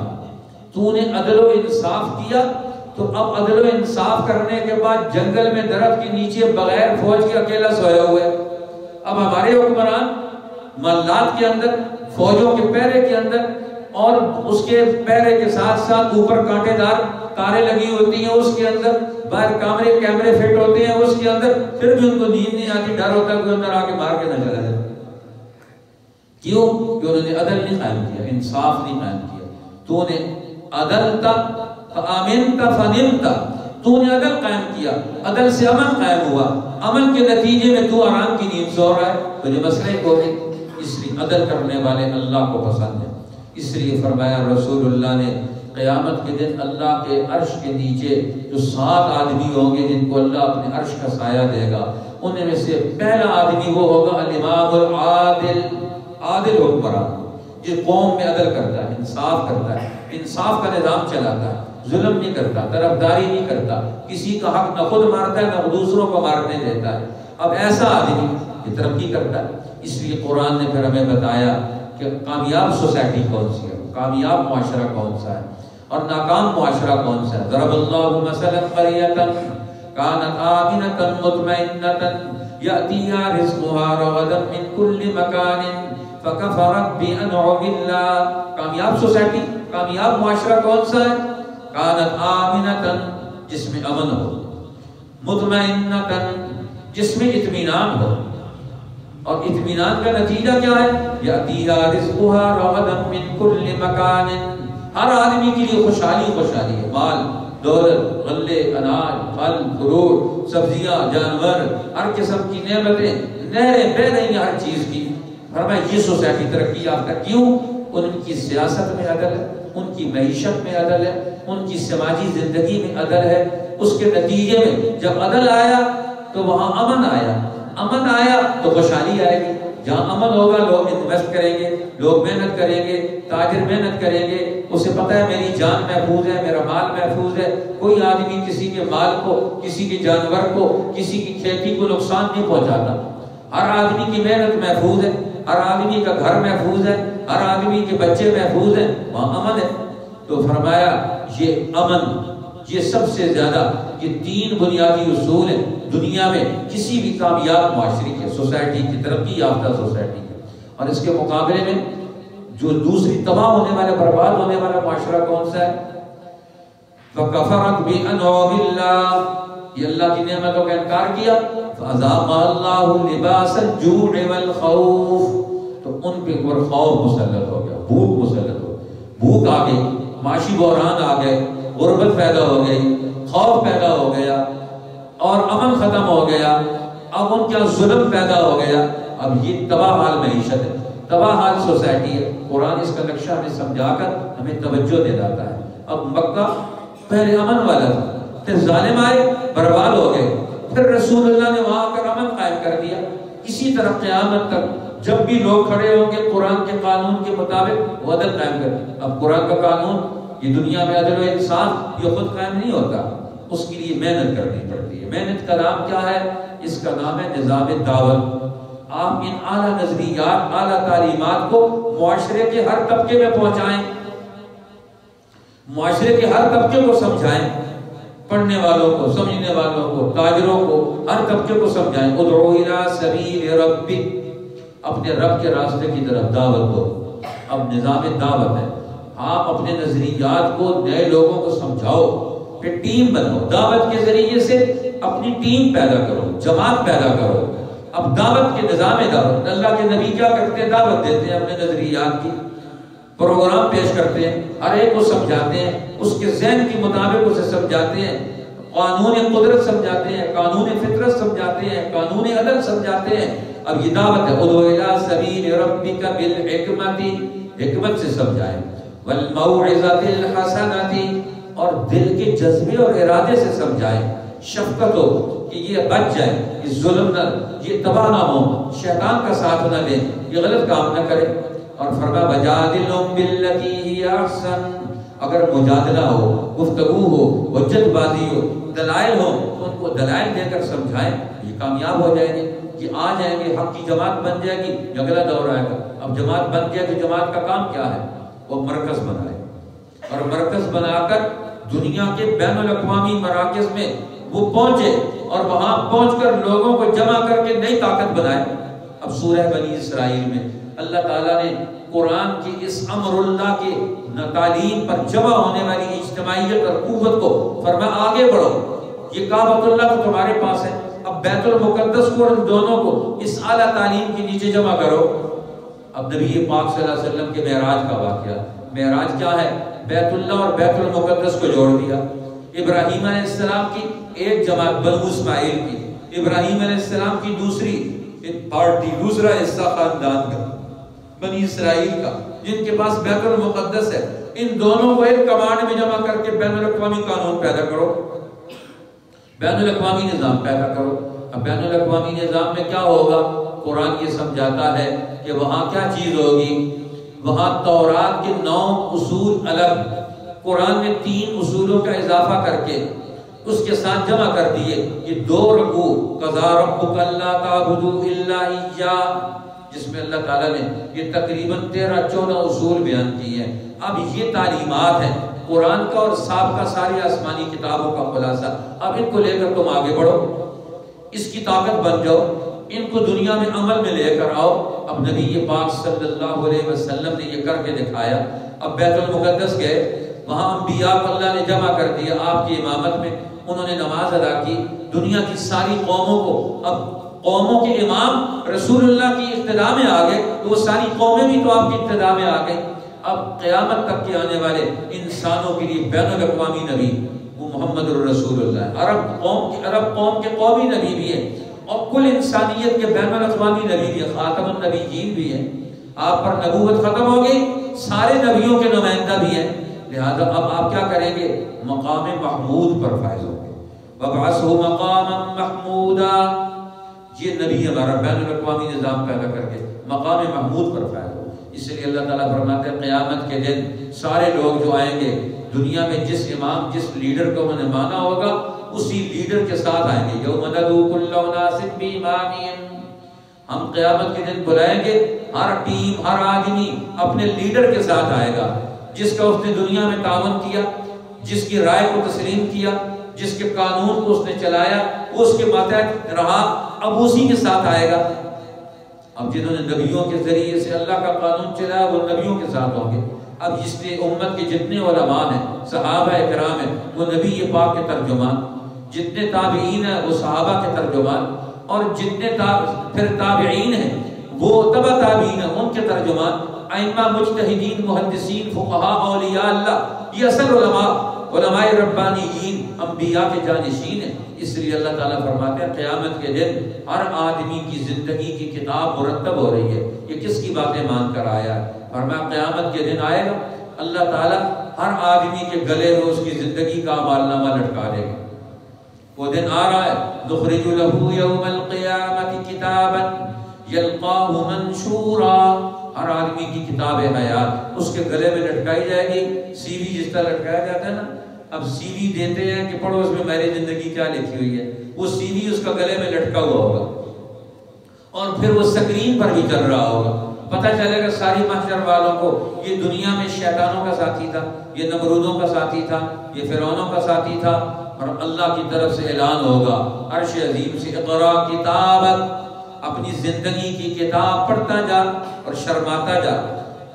تو نے عدل و انصاف کیا تو اب عدل و انصاف کرنے کے بعد جنگل میں درخت کے نیچے بغیر فوج کے اکیلا سویا ہوا ہے. اب ہمارے حکمران محلات کے اندر، فوجوں کے پہرے کے اندر، اور اس کے پہرے کے ساتھ ساتھ اوپر کانٹے دار تارے لگی ہوتی ہیں اس کے اندر، باہر کیمرے فٹ ہوتے ہیں اس کے اندر، پھر بھی ان کو نیند نہیں آتی، ڈر ہوتا ہے کوئی اندر آ کے مار کے نہ چلا جائے. کیوں؟ کہ انہوں نے عدل نہیں قائم کیا، انصاف نہیں قائم کیا. تو نے عدل فآمنت فنمت، تو نے عدل قائم کیا، عدل سے امن قائم ہوا، امن کے نتیجے میں تو آرام کی نیند سو رہا ہے، تو یہ مسئلہ ہو گئی. اس لیے عدل کرنے والے اللہ کو پسند ہے. اس لیے فرمایا رسول اللہ نے قیامت کے دن اللہ کے عرش کے نیچے جو 7 آدمی ہوں گے جن کو اللہ اپنے عرش کا سایہ دے گا، ان میں سے پہلا آدمی وہ ہوگا الامام العادل، عادل حکمران، جو قوم میں عدل کرتا ہے، انصاف کرتا ہے، انصاف کا نظام چلاتا ہے، ظلم نہیں کرتا، طرفداری نہیں کرتا، کسی کا حق نہ خود مارتا ہے نہ دوسروں کو مارنے دیتا ہے. اب ایسا آدمی یہ ترقی کرتا ہے. اس لیے قرآن نے پھر ہمیں بتایا کہ کامیاب سوسائٹی کون سی ہے، کامیاب معاشرہ کون سا ہے اور ناکام معاشرہ کون سا ہے. ضرب اللہ مثلا قریۃ کانت آمنۃ مطمئنۃ یأتیہا رزقها رغدا من کل مکان فکفرت بانعم اللہ. کامیاب سوسائٹی، کامیاب معاشرہ کون سا ہے؟ کانت آمنۃ، جس میں امن ہو، مطمئنۃ، جس میں اطمینان ہو. اور اطمینان کا نتیجہ کیا ہے؟ یأتیہا رزقها رغدا من کل مکان. ہر آدمی کے لیے خوشحالی خوشحالی ہے، مال دولت، غلے، اناج، پھل فروٹ، سبزیاں، جانور، ہر قسم کی نعمتیں، نہریں بہہ رہی ہیں ہر چیز کی. فرمایا یہ سوسائٹی ترقی یافتہ. کیوں؟ ان کی سیاست میں عدل ہے، ان کی معیشت میں عدل ہے، ان کی سماجی زندگی میں عدل ہے. اس کے نتیجے میں جب عدل آیا تو وہاں امن آیا، امن آیا تو خوشحالی آئے گی. جہاں امن ہوگا لوگ انویسٹ کریں گے، لوگ محنت کریں گے، تاجر محنت کریں گے، اسے پتہ ہے میری جان محفوظ ہے، میرا مال محفوظ ہے. کوئی آدمی کسی کے مال کو، کسی کے جانور کو، کسی کی کھیتی کو نقصان نہیں پہنچاتا. ہر آدمی کی محنت محفوظ ہے، ہر آدمی کا گھر محفوظ ہے، ہر آدمی کے بچے محفوظ ہیں، وہاں امن ہے. تو فرمایا یہ امن، یہ سب سے زیادہ، یہ 3 بنیادی اصول ہیں دنیا میں کسی بھی کامیاب معاشرے کے، سوسائٹی کی، ترقی یافتہ سوسائٹی کے. اور اس کے مقابلے میں جو دوسری تباہ ہونے والا، برباد ہونے والا معاشرہ کون سا ہے؟ فَكَفَرَتْ بِأَنْعُمِ اللَّهِ، یہ اللہ کی نعمتوں کا انکار کیا. فَأَذَاقَ اللَّهُ لِبَاسَ الْجُوعِ وَالْخَوْفِ، تو ان پہ اور خوف مسلط ہو گیا، بھوک مسلط ہو گئی، بھوک آ گئی، معاشی بحران آ گئے، غربت پیدا ہو گئی، خوف پیدا ہو گیا اور امن ختم ہو گیا. اب ان کا ظلم پیدا ہو گیا. اب یہ تباہ حال معیشت ہے، تباہ حال سوسائٹی ہے. قرآن اس کا نقشہ ہمیں سمجھا کر ہمیں توجہ دے جاتا ہے. اب مکہ پہلے امن والا تھا، پھر ظالم آئے، برباد ہو گئے، پھر رسول اللہ نے وہاں کر امن قائم کر دیا. اسی طرح قیامت تک جب بھی لوگ کھڑے ہوں گے قرآن کے قانون کے مطابق وہ عدل قائم کریں. اب قرآن کا قانون، یہ دنیا میں عدل و انصاف یہ خود قائم نہیں ہوتا، اس کے لیے محنت کرنی پڑتی ہے. محنت کا نام کیا ہے؟ اس کا نام ہے نظام دعوت. آپ ان اعلیٰ نظریات، اعلیٰ تعلیمات کو معاشرے کے ہر طبقے میں پہنچائیں، معاشرے کے ہر طبقے کو سمجھائیں، پڑھنے والوں کو، سمجھنے والوں کو، تاجروں کو، ہر طبقے کو سمجھائیں. ادعو الی سبیل ربک، اپنے رب کے راستے کی طرف دعوت دو. اب نظام دعوت ہے. آپ اپنے نظریات کو نئے لوگوں کو سمجھاؤ، پھر ٹیم بناؤ. دعوت کے ذریعے سے اپنی ٹیم پیدا کرو، جماعت پیدا کرو. اب دعوت کے نظام دعوت، اللہ کے نبی کیا کرتے ہیں؟ دعوت دیتے ہیں، اپنے نظریات کی پروگرام پیش کرتے ہیں، ہر ایک کو سمجھاتے ہیں، اس کے ذہن کے مطابق اسے سمجھاتے ہیں، قانون قدرت سمجھاتے ہیں، قانون فطرت سمجھاتے ہیں، قانون عدل سمجھاتے ہیں. اب یہ دعوت ہے. ادعو الی سبیل ربک بالحکمت، حکمت سے سمجھائیں، والموعظۃ الحسنۃ، اور دل کے جذبے اور ارادے سے سمجھائیں، شفقت ہو کہ یہ بچ جائے، یہ ظلم نہ، یہ تباہ نہ ہو، شیطان کا ساتھ نہ دیں، یہ غلط کام نہ کریں. اور فرمایا وجادلہم باللتی ہی احسن، اگر مجادلہ ہو، گفتگو ہو، حجت بازی ہو، دلائل ہو تو ان کو دلائل دے کر سمجھائیں. یہ کامیاب ہو جائیں گے، یہ آ جائیں گے، حق کی جماعت بن جائے گی. اگلا دور آئے گا. اب جماعت بن گیا تو جماعت کا کام کیا ہے؟ وہ مرکز بنائے، اور مرکز بنا کر دنیا کے بین الاقوامی مراکز میں وہ پہنچے اور وہاں پہنچ کر لوگوں کو جمع کر کے نئی طاقت بنائے. اب سورہ بنی اسرائیل میں اللہ تعالیٰ نے قرآن کی اس امر اللہ کے تعلیم پر جمع ہونے والی اجتماعیت اور قوت کو فرمایا آگے بڑھو. یہ کعبۃ اللہ تو تمہارے پاس ہے، اب بیت المقدس کو اور ان دونوں کو اس اعلیٰ تعلیم کے نیچے جمع کرو. اب نبی پاک صلی اللہ علیہ وسلم کے معراج کا واقعہ، معراج کیا ہے؟ بیت اللہ اور بیت المقدس کو جوڑ دیا۔ ابراہیم علیہ السلام کی ایک جماعت بنو اسماعیل کی، ابراہیم علیہ السلام کی دوسری پارٹی، دوسرا حصہ خاندان کا بنی اسرائیل کا، جن کے پاس بیت المقدس ہے، ان دونوں کو ایک کمانڈ میں جمع کر کے بین الاقوامی قانون پیدا کرو، بین الاقوامی نظام پیدا کرو۔ اب بین الاقوامی نظام میں کیا ہوگا؟ قرآن یہ سمجھاتا ہے کہ وہاں کیا چیز ہوگی؟ وہاں تورات کے 9 اصول الگ، قرآن میں 3 اصولوں کا اضافہ کر کے اس کے ساتھ جمع کر دیے۔ یہ 2 رکوع قضا ربک الا تعبدوا الا ایہ، جس میں اللہ تعالیٰ نے یہ تقریباً 13-14 اصول بیان کیے ہیں۔ اب یہ تعلیمات ہیں قرآن کا اور سابقہ ساری آسمانی کتابوں کا خلاصہ۔ اب ان کو لے کر تم آگے بڑھو، اس کی طاقت بن جاؤ، ان کو دنیا میں عمل میں لے کر آؤ۔ اب نبی پاک صلی اللہ علیہ وسلم نے یہ کر کے دکھایا۔ اب بیت المقدس گئے، وہاں انبیاء کو اللہ نے جمع کر دیا آپ کی امامت میں، انہوں نے نماز ادا کی۔ دنیا کی ساری قوموں کو، اب قوموں کے امام رسول اللہ کی اقتداء میں آ گئے تو وہ ساری قومیں بھی تو آپ کی اقتداء میں آ گئی۔ اب قیامت تک کے آنے والے انسانوں کے لیے بین الاقوامی نبی وہ محمد الرسول اللہ، عرب قوم کے قومی نبی بھی ہے اور کل انسانیت کے بین الاقوامی نبی بھی ہے، خاتم النبیین بھی ہے۔ آپ پر نبوت ختم ہو گئی، سارے نبیوں کے نمائندہ بھی ہیں، لہذا اب آپ کیا کریں گے؟ مقام محمود پر فائز ہوں گے۔ وَابْعَثْهُ مَقَامًا مَحْمُودًا، یہ نبی ہمارا بین الاقوامی نظام پیدا کر کے مقام محمود پر فائز ہو۔ اس لیے اللہ تعالیٰ فرماتے ہیں قیامت کے دن سارے لوگ جو آئیں گے دنیا میں، جس امام جس لیڈر کو انہوں نے مانا ہوگا اسی لیڈر کے ساتھ آئیں گے۔ یوم ندعو کل اناس بإمامہم، ہم قیامت کے دن بلائیں گے، ہر ٹیم ہر آدمی اپنے لیڈر کے ساتھ آئے گا، جس کا اس نے دنیا میں تعاون کیا، جس کی رائے کو تسلیم کیا، جس کے قانون کو اس نے چلایا، اس کے ماتحت رہا، اب اسی کے ساتھ آئے گا۔ اب جنہوں نے نبیوں کے ذریعے سے اللہ کا قانون چلایا وہ نبیوں کے ساتھ ہوں گے۔ اب اس لیے امت کے جتنے علماء ہیں، صحابہ کرام ہیں، وہ نبی پاک کے ترجمان، جتنے تابعین ہیں وہ صحابہ کے ترجمان، اور جتنے پھر تابعین ہیں وہ تبع تابعین ہیں ان کے ترجمان، ائمہ مجتہدین محدثین فقہاء اولیاء اللہ، یہ اصل علماء ربانیین انبیاء کے جانشین ہیں۔ اس لیے اللہ تعالیٰ فرماتے ہیں قیامت کے دن ہر آدمی کی زندگی کی کتاب مرتب ہو رہی ہے۔ یہ کس کی باتیں مان کر آیا ہے؟ فرمایا قیامت کے دن آئے گا اللہ تعالیٰ ہر آدمی کے گلے میں اس کی زندگی کا اعمالنامہ لٹکا دے گا۔ وہ دن آ رہا ہے، نخرج له یوم القیامت کتابا یلقاہ منشورا، ہر آدمی کی کتاب حیات اس کے گلے میں لٹکائی جائے گی۔ سی وی جس طرح لٹکایا جاتا ہے نا، اب سی وی دیتے ہیں کہ پڑھو اس میں میری زندگی کیا لکھی ہوئی ہے، وہ سی وی اس کا گلے میں لٹکا ہوا ہوگا اور پھر وہ سکرین پر بھی چل رہا ہوگا۔ پتہ چلے گا ساری محشر والوں کو یہ دنیا میں شیطانوں کا ساتھی تھا، یہ نمرودوں کا ساتھی تھا، یہ فرعونوں کا ساتھی تھا، اور اللہ کی طرف سے اعلان ہوگا عرش عظیم سے، اقرا کتابک، اپنی زندگی کی کتاب پڑھتا جا اور شرماتا جا۔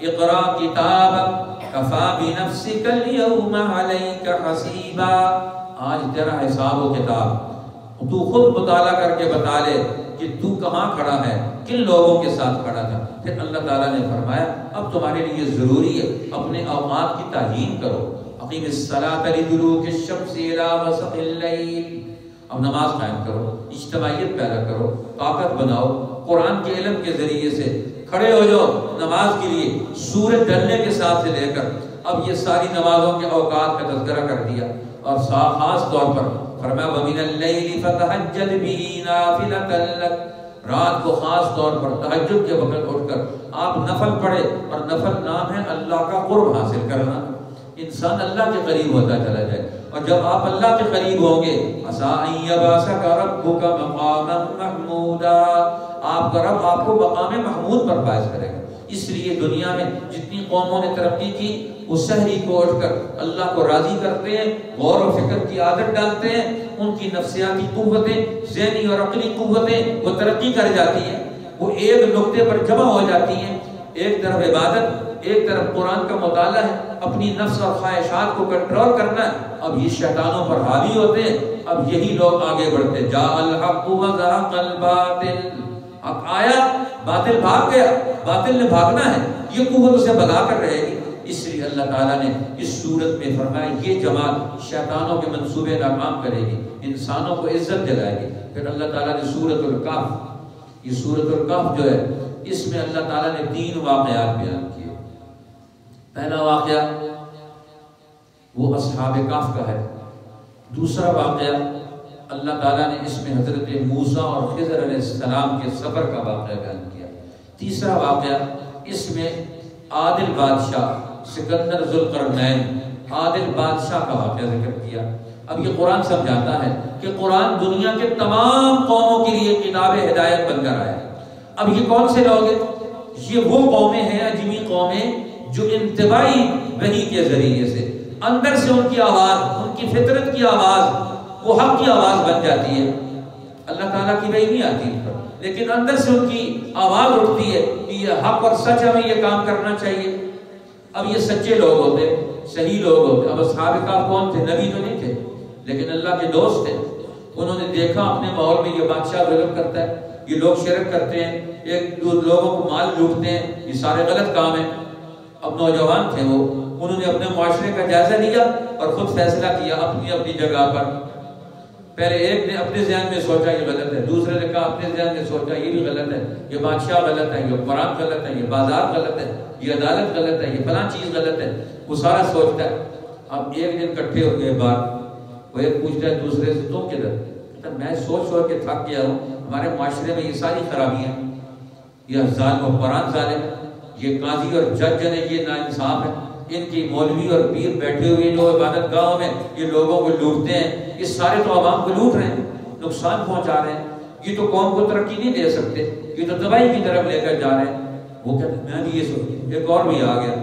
اقرا کتابک کفا بنفسک اليوم علیک حسیبا، آج تیرا حساب و کتاب تو خود مطالعہ کر کے بتا لے کہ تو کہاں کھڑا ہے، کن لوگوں کے ساتھ کھڑا تھا۔ پھر اللہ تعالیٰ نے فرمایا اب تمہارے لیے ضروری ہے اپنے اوقات کی تعیین کرو، اقیم الصلاۃ لدلوک الشمس الی غسق اللیل، اب نماز قائم کرو، اجتماعیت پیدا کرو، طاقت بناؤ، قرآن کے علم کے ذریعے سے کھڑے ہو جاؤ نماز کے لیے، سورج ڈھلنے کے ساتھ سے لے کر اب یہ ساری نمازوں کے اوقات کا تذکرہ کر دیا، اور خاص طور پر فرمایا وَمِنَ اللَّيْلِ فَتَهَجَّدْ بِهِ نَافِلَةً لَكَ، رات کو خاص طور پر تہجد کے وقت اٹھ کر آپ نفل پڑھے، اور نفل نام ہے اللہ کا قرب حاصل کرنا، انسان اللہ کے قریب ہوتا چلا جائے، اور جب آپ اللہ کے قریب ہوں گے عَسَىٰ أَن يَبْعَثَكَ رَبُّكَ مَقَامًا مَحْمُودًا، آپ کا رب آپ کو مقام محمود پر فائز کرے گا۔ اس لیے دنیا میں جتنی قوموں نے ترقی کی وہ سحری کو اٹھ کر اللہ کو راضی کرتے ہیں، غور و فکر کی عادت ڈالتے ہیں، ان کی نفسیاتی قوتیں، ذہنی اور عقلی قوتیں وہ ترقی کر جاتی ہیں، وہ ایک نقطے پر جمع ہو جاتی ہیں، ایک طرف عبادت، ایک طرف قرآن کا مطالعہ ہے، اپنی نفس اور خواہشات کو کنٹرول کرنا ہے۔ اب یہ شیطانوں پر حاوی ہوتے ہیں، اب یہی لوگ آگے بڑھتے، جاء الحق وزهق الباطل، حق آیا باطل بھاگ گیا، باطل نے بھاگنا ہے، یہ قوت اسے بھگا کر رہے گی۔ اس لیے اللہ تعالیٰ نے اس صورت میں فرمایا یہ جماعت شیطانوں کے منصوبے ناکام کرے گی، انسانوں کو عزت دلائے گی۔ پھر اللہ تعالیٰ نے سورۃ الکہف، یہ سورۃ الکہف جو ہے اس میں اللہ تعالیٰ نے 3 واقعات بیان کیے۔ پہلا واقعہ وہ اصحاب کہف کا ہے، دوسرا واقعہ اللہ تعالیٰ نے اس میں حضرت موسیٰ اور خضر علیہ السلام کے سفر کا واقعہ بیان کیا، تیسرا واقعہ اس میں عادل بادشاہ سکندر ذوالقرنین عادل بادشاہ کا واقعہ ذکر کیا۔ اب یہ قرآن سمجھاتا ہے کہ قرآن دنیا کے تمام قوموں کے لیے کتاب ہدایت بن کر آیا۔ اب یہ کون سے لوگ ہیں؟ یہ وہ قومیں ہیں، اجمی قومیں جو انتباہی وحی کے ذریعے سے اندر سے ان کی آواز، ان کی فطرت کی آواز وہ حق کی آواز بن جاتی ہے۔ اللہ تعالیٰ کی وحی نہیں آتی ان پر، لیکن اندر سے ان کی آواز اٹھتی ہے کہ یہ حق اور سچ ہمیں یہ کام کرنا چاہیے۔ اب یہ سچے لوگ ہوتے، صحیح لوگ ہوتے۔ اب اصحاب کہف کون تھے؟ نبی تو نہیں تھے، لیکن اللہ کے دوست تھے۔ انہوں نے دیکھا اپنے ماحول میں یہ بادشاہ ظلم کرتا ہے، یہ لوگ شرک کرتے ہیں، ایک دو لوگوں کو مال لوٹتے ہیں، یہ سارے غلط کام ہیں۔ اب نوجوان تھے وہ، انہوں نے اپنے معاشرے کا جائزہ لیا اور خود فیصلہ کیا اپنی اپنی جگہ پر۔ پہلے ایک نے اپنے ذہن میں سوچا یہ غلط ہے، دوسرے نے کہا اپنے ذہن میں سوچا یہ بھی غلط ہے، یہ بادشاہ غلط ہے، یہ قرآن غلط ہے، یہ بازار غلط ہے، یہ عدالت غلط ہے، یہ فلاں چیز غلط ہے، وہ سارا سوچتا ہے۔ اب ایک دن کٹھے ہو گئے باہر، وہ ایک پوچھتا ہے دوسرے سے تم کدھر؟ کہتا میں سوچ سوچ کے تھک گیا ہوں، ہمارے معاشرے میں یہ ساری خرابیاں، یہ ظالم و قرآن ظالم ہے، یہ قاضی اور جج نے یہ ناانصاف ہے، ان کی مولوی اور پیر بیٹھے ہوئے جو عبادت گاہوں میں یہ لوگوں کو لوٹتے ہیں، یہ سارے تو عوام کو لوٹ رہے ہیں، نقصان پہنچا رہے ہیں، یہ تو قوم کو ترقی نہیں دے سکتے، یہ تو تباہی کی طرف لے کر جا رہے ہیں۔ وہ کہتے ہیں میں بھی یہ سوچ، ایک اور بھی آ گیا،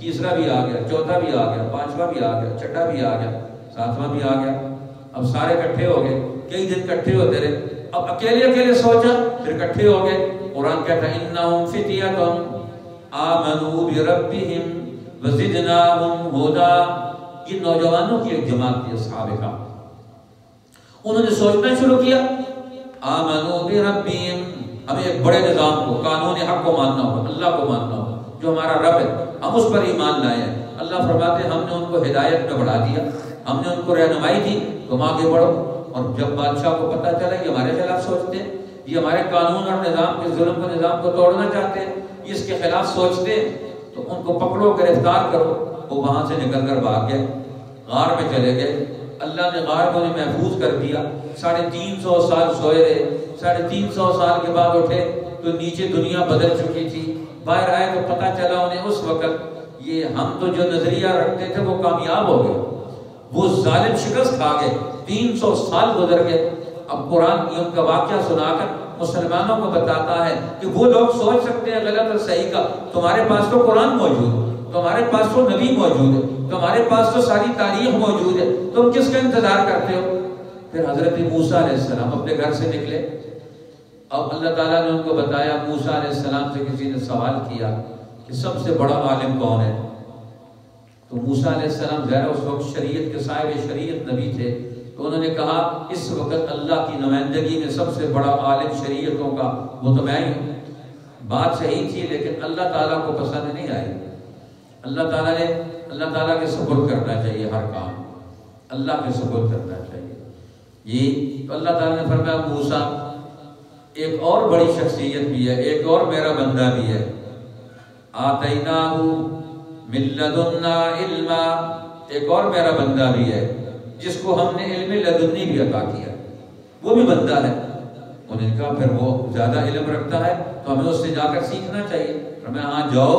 تیسرا بھی آ گیا، چوتھا بھی آ گیا، پانچواں بھی آ گیا، چھٹا بھی آ گیا، ساتواں بھی آ گیا۔ اب سارے اکٹھے ہو گئے، کئی دن اکٹھے ہوتے رہے، اب اکیلے اکیلے سوچا، پھر اکٹھے ہو گئے۔ قرآن کہتا ہے انہم فتیۃ آمنوا بربہم وزدناہم ھدی، یہ نوجوانوں کی ایک جماعت تھی اصحاب کہف۔ انہوں نے سوچنا شروع کیا، آمنوا بربہم، ہمیں ایک بڑے نظام کو، قانون حق کو ماننا ہوگا، اللہ کو ماننا ہوگا جو ہمارا رب ہے، ہم اس پر ایمان لائے ہیں۔ اللہ فرماتے ہیں ہم نے ان کو ہدایت میں بڑھا دیا، ہم نے ان کو رہنمائی دی، تم آگے بڑھو۔ اور جب بادشاہ کو پتہ چلا یہ ہمارے خلاف سوچتے ہیں، یہ ہمارے قانون اور نظام کے ظلم کو نظام کو توڑنا چاہتے ہیں، یہ اس کے خلاف سوچتے ہیں، تو ان کو پکڑو، گرفتار کرو۔ وہ وہاں سے نکل کر بھاگ گئے، غار میں چلے گئے۔ اللہ نے غار کو انہیں محفوظ کر دیا، 350 سال سوئے رہے، 350 سال کے بعد اٹھے تو نیچے دنیا بدل چکی تھی، باہر آئے تو پتہ چلا انہیں اس وقت یہ ہم تو جو نظریہ رکھتے تھے وہ کامیاب ہو گئے، وہ ظالم شکست کھا گئے، 300 سال گزر گئے۔ اب قرآن ان کا واقعہ سنا کر مسلمانوں کو بتاتا ہے کہ وہ لوگ سوچ سکتے ہیں غلط اور صحیح کا، تمہارے پاس تو قرآن موجود ہے، تمہارے پاس تو نبی موجود ہے، تمہارے پاس تو ساری تاریخ موجود ہے، تم کس کا انتظار کرتے ہو؟ پھر حضرت موسیٰ علیہ السلام اپنے گھر سے نکلے۔ اب اللہ تعالیٰ نے ان کو بتایا، موسیٰ علیہ السلام سے کسی نے سوال کیا کہ سب سے بڑا عالم کون ہے؟ تو موسیٰ علیہ السلام ظاہر اس وقت شریعت کے صاحب شریعت نبی تھے، تو انہوں نے کہا اس وقت اللہ کی نمائندگی میں سب سے بڑا عالم شریعتوں کا وہ تو میں ہی ہوں۔ بات صحیح تھی لیکن اللہ تعالیٰ کو پسند نہیں آئی۔ اللہ تعالیٰ کے سپرد کرنا چاہیے ہر کام، اللہ کے سپرد کرنا چاہیے۔ یہ تو اللہ تعالیٰ نے فرمایا موسیٰ ایک اور بڑی شخصیت بھی ہے، ایک اور میرا بندہ بھی ہے، آتیناہ من لدنا علما، ایک اور میرا بندہ بھی ہے جس کو ہم نے علم لدنی بھی عطا کیا، وہ بھی بندہ ہے۔ انہوں نے کہا پھر وہ زیادہ علم رکھتا ہے تو ہمیں اس سے جا کر سیکھنا چاہیے۔ ہمیں ہاں جاؤ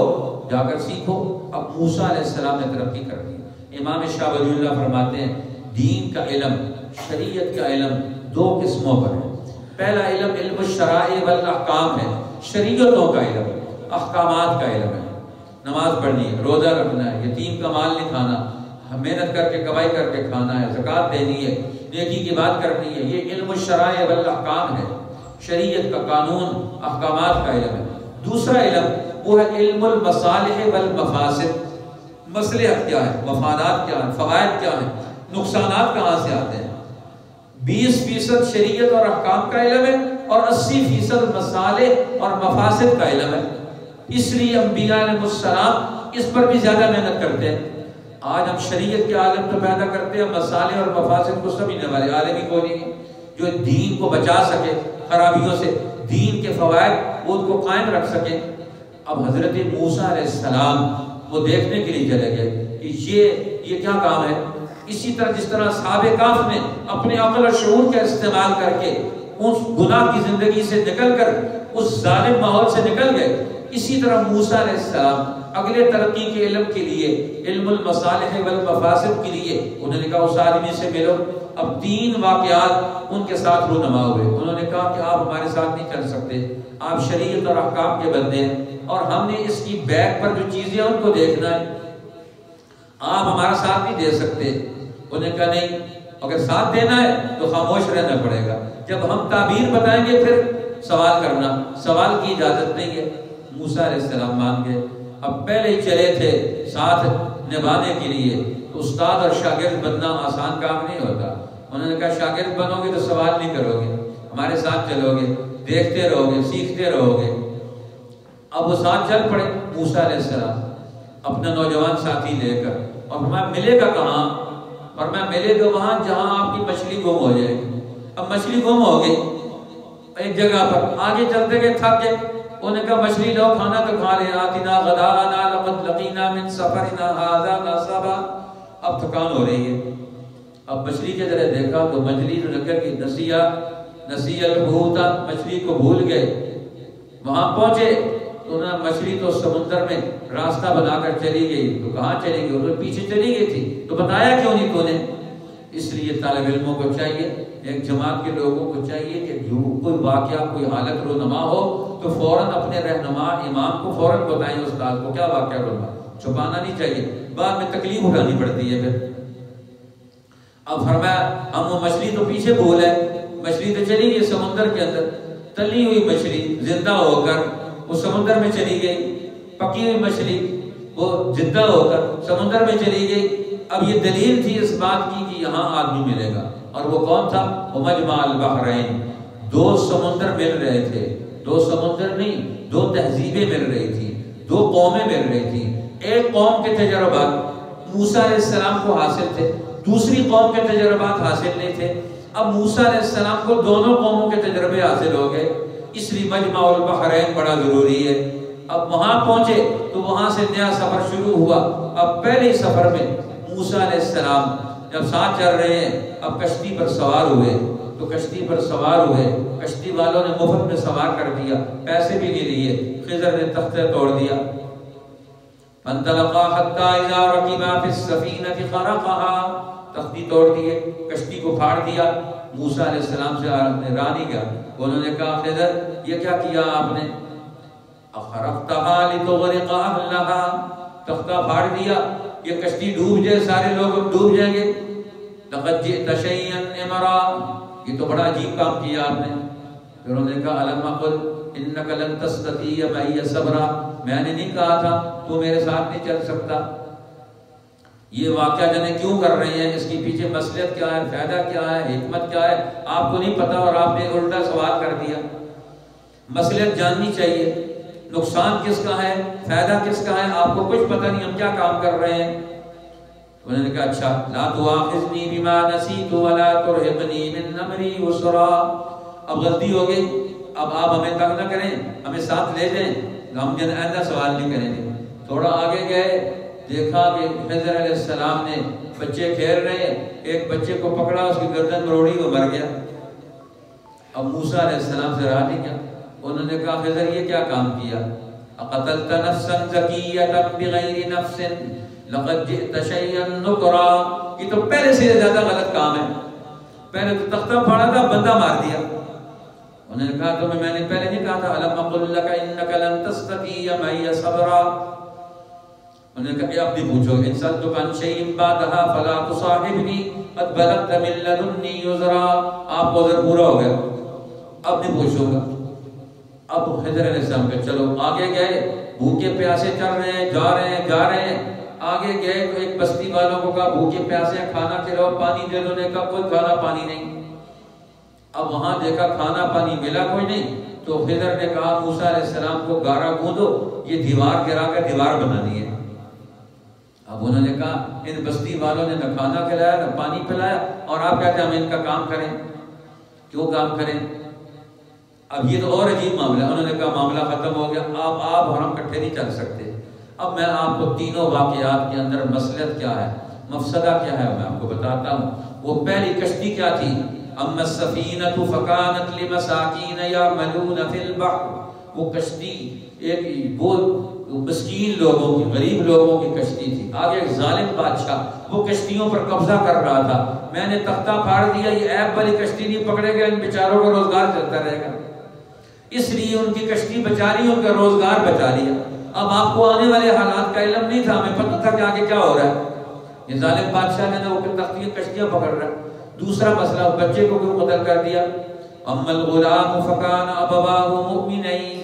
جا کر سیکھو۔ اب موسیٰ علیہ السلام نے ترقی کر دی۔ امام شاہ ولی اللہ فرماتے ہیں دین کا علم، شریعت کا علم 2 قسموں پر ہے۔ پہلا علم علم الشرائع والاحکام ہے، شریعتوں کا علم، احکامات کا علم ہے۔ نماز پڑھنی ہے، روزہ رکھنا ہے، یتیم کا مال نہیں کھانا، محنت کر کے کمائی کر کے کھانا ہے، زکوٰۃ دینی ہے، نیکی کی بات کرنی ہے، یہ علم الشرائع والاحکام ہے، شریعت کا قانون احکامات کا علم ہے۔ دوسرا علم وہ ہے علم المصالح والمفاسد، مصلحت کیا ہے، مفادات کیا ہیں، فوائد کیا ہیں، نقصانات کہاں سے آتے ہیں۔ 20% شریعت اور احکام کا علم ہے اور 80% مصالح اور مفاسد کا علم ہے. اس لیے انبیاء علیہ السلام اس پر بھی زیادہ محنت کرتے ہیں. آج ہم شریعت کے عالم تو پیدا کرتے ہیں، مصالح اور مفاسد کو سمجھنے والے عالم ہی کوئی نہیں جو دین کو بچا سکے خرابیوں سے، دین کے فوائد وہ ان کو قائم رکھ سکے. اب حضرت موسیٰ علیہ السلام وہ دیکھنے کے لیے چلے گئے کہ یہ کیا کام ہے. اسی طرح جس طرح اصحاب کہف نے اپنے عقل اور شعور کا استعمال کر کے اس گناہ کی زندگی سے نکل کر اس ظالم ماحول سے نکل گئے، اسی طرح موسیٰ علیہ السلام اگلے ترقی کے علم کے لیے، علم المصالح والمفاسد کے لیے انہوں نے کہا اس آدمی سے ملو. اب 3 واقعات ان کے ساتھ رونما ہوئے. انہوں نے کہا کہ آپ ہمارے ساتھ نہیں چل سکتے، آپ شریعت اور احکام کے بندے ہیں اور ہم نے اس کی بیک پر جو چیزیں ان کو دیکھنا ہے، آپ ہمارا ساتھ نہیں دے سکتے. انہوں نے کہا نہیں، اگر ساتھ دینا ہے تو خاموش رہنا پڑے گا، جب ہم تعبیر بتائیں گے پھر سوال کرنا، سوال کی اجازت نہیں ہے. موسیٰ علیہ السلام مان گئے. اب پہلے ہی چلے تھے ساتھ نبھانے کے لیے، تو استاد اور شاگرد بننا آسان کام نہیں ہوتا. انہوں نے کہا شاگرد بنو گے تو سوال نہیں کرو گے، ہمارے ساتھ چلو گے، دیکھتے رہو گے، سیکھتے رہو گے. اب وہ ساتھ چل پڑے موسیٰ علیہ السلام اپنا نوجوان ساتھی لے کر. اور فرمایا ملے گا کہاں؟ فرمایا ملے گا وہاں جہاں آپ کی مچھلی گم ہو جائے گی. اب مچھلی گم ہو گئی ایک جگہ پر، آگے چلتے گئے تھک گئے. انہوں نے کہا مچھلی لو، کھانا تو کھا لے. آتنا غداءنا لقد لقینا من سفرنا ھذا نصبا. اب تھکان ہو رہی ہے. اب مچھلی کے ذرا دیکھا تو مچھلی جو لگ گئی نسی الحوت، مچھلی کو بھول گئے. وہاں پہنچے تو انہوں نے مچھلی تو سمندر میں راستہ بنا کر چلی گئی. تو کہاں چلی گئی؟ وہ پیچھے چلی گئی تھی. تو بتایا کیوں نہیں تو نے؟ اس لیے طالب علموں کو چاہیے، ایک جماعت کے لوگوں کو چاہیے کہ جو کوئی واقعہ، کوئی حالت رونما ہو تو فوراً اپنے رہنما امام کو فوراً بتائیں، استاد کو کیا واقعہ رونما، چھپانا نہیں چاہیے، بعد میں تکلیف اٹھانی پڑتی ہے پھر. اب فرمایا ہم وہ مچھلی تو پیچھے بھول ہے، مچھلی تو چلی گئی سمندر کے اندر، تلی ہوئی مچھلی زندہ ہو کر وہ سمندر میں چلی گئی، پکی ہوئی مچھلی وہ زندہ ہو کر سمندر میں چلی گئی. اب یہ دلیل تھی اس بات کی کہ یہاں آدمی ملے گا. اور وہ کون تھا؟ وہ مجمع البحرین. 2 سمندر مل رہے تھے، 2 سمندر نہیں، 2 تہذیبیں مل رہی تھی، 2 قومیں مل رہی تھی. ایک قوم کے تجربات موسیٰ علیہ السلام کو حاصل تھے، دوسری قوم کے تجربات حاصل نہیں تھے. اب موسیٰ علیہ السلام کو دونوں قوموں کے تجربے حاصل ہو گئے، اس لیے مجمع البحرین بڑا ضروری ہے. اب وہاں پہنچے تو وہاں سے نیا سفر شروع ہوا. اب پہلے سفر میں موسیٰ علیہ السلام جب ساتھ چل رہے ہیں، اب کشتی پر سوار ہوئے تو کشتی پر سوار ہوئے، کشتی والوں نے مفت میں سوار کر دیا، پیسے بھی نہیں لیے. خضر نے تختہ توڑ دیا. فانطلقا حتی اذا رکبا فی السفینۃ خرقها، تختی توڑ دیے، کشتی کو پھاڑ دیا. موسیٰ علیہ السلام سے رانی گیا. انہوں نے کہا خضر یہ کیا کیا آپ نے؟ اخرقتها لتغرق اهلها، تختہ پھاڑ دیا، یہ کشتی ڈوب جائے، سارے لوگ ڈوب جائیں گے. لقد جئت شیئا امرا، یہ تو بڑا عجیب کام کیا آپ نے. پھر انہوں نے کہا الم اقل انک لن تستطیع معی صبرا، میں نے نہیں کہا تھا تو میرے ساتھ نہیں چل سکتا. یہ واقعہ جانے کیوں کر رہے ہیں، اس کے پیچھے مصلحت کیا ہے، فائدہ کیا ہے، حکمت کیا ہے، آپ کو نہیں پتا اور آپ نے الٹا سوال کر دیا. مصلحت جاننی چاہیے، نقصان کس کا ہے، فائدہ کس کا ہے، آپ کو کچھ پتہ نہیں ہم کیا کام کر رہے ہیں. انہوں نے کہا اچھا لا تؤاخذنی بما نسیت ولا ترهقنی من امری عسرا. اب غلطی ہو گئی، اب آپ ہمیں تنگ نہ کریں، ہمیں ساتھ لے جائیں، ہم جن آئندہ سوال نہیں کریں گے. تھوڑا آگے گئے، دیکھا کہ خضر علیہ السلام نے بچے کھیل رہے ہیں، ایک بچے کو پکڑا، اس کی گردن مروڑی، وہ مر گیا. اب موسیٰ علیہ السلام سے رہا نہیں کیا. انہوں نے کہا خضر یہ کیا کام کیا؟ اقتلت نفسا زکیۃ بغیر نفس لقد جئت شیئا نکرا. یہ تو پہلے سے زیادہ غلط کام ہے، پہلے تو تختہ پھاڑا تھا، بندہ مار دیا. انہوں نے کہا تمہیں میں نے پہلے نہیں کہا تھا الم اقل لک انک لن تستطیع معی صبرا. انہوں نے کہا اب بھی پوچھو ان سألتک عن شیء بعدها فلا تصاحبنی قد بلغت من لدنی عذرا. آپ کو عذر پورا ہو گیا، اب نہیں پوچھوں گا. اب خضر علیہ السلام کہ چلو آگے گئے، بھوکے پیاسے چل رہے ہیں، جا رہے ہیں. آگے گئے تو ایک بستی والوں کو کہا بھوکے پیاسے کھانا کھلاؤ، پانی دے دو. نے کہا کوئی کھانا پانی نہیں. اب وہاں دیکھا کھانا پانی ملا کوئی نہیں، تو خضر نے کہا موسیٰ علیہ السلام کو گارا گوندو، یہ دیوار گرا کر دیوار بنانی ہے۔ اب انہوں نے کہا ان بستی والوں نے نہ کھانا کھلایا نہ پانی پلایا، اور آپ کہتے ہیں ہم ان کا کام کریں؟ کیوں کام کریں؟ اب یہ تو اور عجیب معاملہ ہے۔ انہوں نے کہا معاملہ ختم ہو گیا، آپ اور ہم کٹھے نہیں چل سکتے۔ اب میں آپ کو تینوں واقعات کے اندر مصلحت کیا ہے، مفسدہ کیا ہے، میں آپ کو بتاتا ہوں۔ وہ پہلی کشتی کیا تھی؟ اما السفینۃ فکانت لمساکین یعملون فی البحر، وہ کشتی ایک وہ مسکین لوگوں کی، غریب لوگوں کی کشتی تھی۔ آگے ایک ظالم بادشاہ وہ کشتیوں پر قبضہ کر رہا تھا، میں نے تختہ پھاڑ دیا، یہ عیب والی کشتی نہیں پکڑے گا، ان بیچاروں کا روزگار چلتا رہے گا، اس لیے ان کی کشتی بچا لی، ان کا روزگار بچا لیا۔ اب آپ کو آنے والے حالات کا علم نہیں تھا، ہمیں پتہ تھا کہ آگے کیا ہو رہا ہے۔ یہ ظالم بادشاہ نے وہ کشتیاں پکڑ رہا ہے۔ دوسرا مسئلہ، بچے کو کیوں قتل کر دیا؟ اما الغلام فکان ابواہ مؤمنین،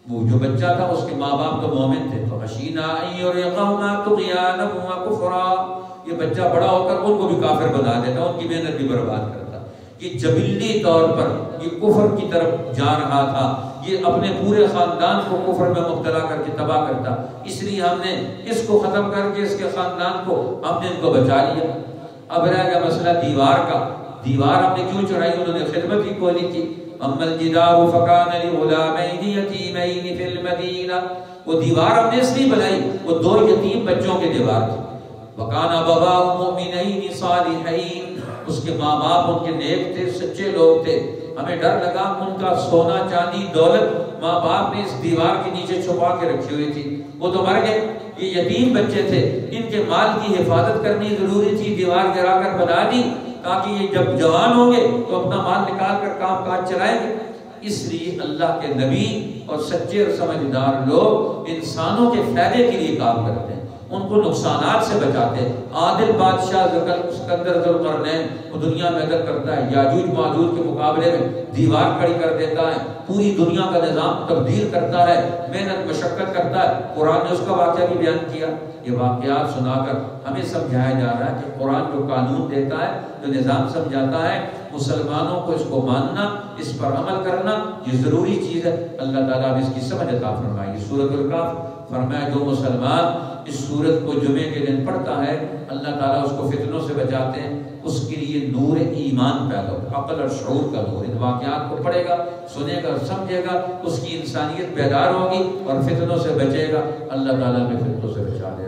وہ جو بچہ تھا اس کے ماں باپ تو مومن تھے، فخشینا ان یرهقهما طغیانا وکفرا، یہ بچہ بڑا ہو کر ان کو بھی کافر بنا دیتا، ان کی محنت بھی برباد کرتا۔ یہ جبلی طور پر یہ کفر کی طرف جا رہا تھا، یہ اپنے پورے خاندان کو کفر میں مبتلا کر کے تباہ کرتا، اس لیے ہم نے اس کو ختم کر کے اس کے خاندان کو ہم نے ان کو بچا لیا۔ اب رہ گیا مسئلہ دیوار کا۔ دیوار ہم نے کیوں چڑھائی؟ انہوں نے خدمت ہی کوئی نہیں کی۔ اما الجدار فکان لغلامین یتیمین فی المدینہ، وہ دیوار ہم نے اس لیے بنائی، وہ دو یتیم بچوں کے دیوار تھی۔ وکان ابواہ مؤمنین صالحین، اس کے ماں باپ ان کے نیک تھے، سچے لوگ تھے۔ ہمیں ڈر لگا ان کا سونا چاندی دولت ماں باپ نے اس دیوار کے نیچے چھپا کے رکھی ہوئی تھی، وہ تو مر گئے، یہ یتیم بچے تھے، ان کے مال کی حفاظت کرنی ضروری تھی، دیوار گرا کر بنا دی تاکہ یہ جب جوان ہوں گے تو اپنا مال نکال کر کام کاج چلائیں گے۔ اس لیے اللہ کے نبی اور سچے اور سمجھدار لوگ انسانوں کے فائدے کے لیے کام کرتے ہیں، ان کو نقصانات سے بچاتے ہیں۔ عادل بادشاہ اسکندر ذوالقرنین وہ دنیا میں ادھر کرتا ہے، یاجوج ماجوج کے مقابلے میں دیوار کھڑی کر دیتا ہے، پوری دنیا کا نظام تبدیل کرتا ہے، محنت مشقت کرتا ہے۔ قرآن نے اس کا واقعہ بھی بیان کیا۔ یہ واقعات سنا کر ہمیں سمجھایا جا رہا ہے کہ قرآن جو قانون دیتا ہے، جو نظام سمجھاتا ہے، مسلمانوں کو اس کو ماننا، اس پر عمل کرنا یہ ضروری چیز ہے۔ اللہ تعالیٰ نے اس کی سمجھ عطا فرمائی۔ سورۃ الکہف فرمایا جو مسلمان اس سورت کو جمعے کے دن پڑھتا ہے اللہ تعالیٰ اس کو فتنوں سے بچاتے ہیں، اس کے لیے نور ایمان پیدا ہوگا، عقل اور شعور کا نور۔ ان واقعات کو پڑھے گا، سنے گا، سمجھے گا، اس کی انسانیت بیدار ہوگی اور فتنوں سے بچے گا۔ اللہ تعالیٰ میں فتنوں سے بچا دے۔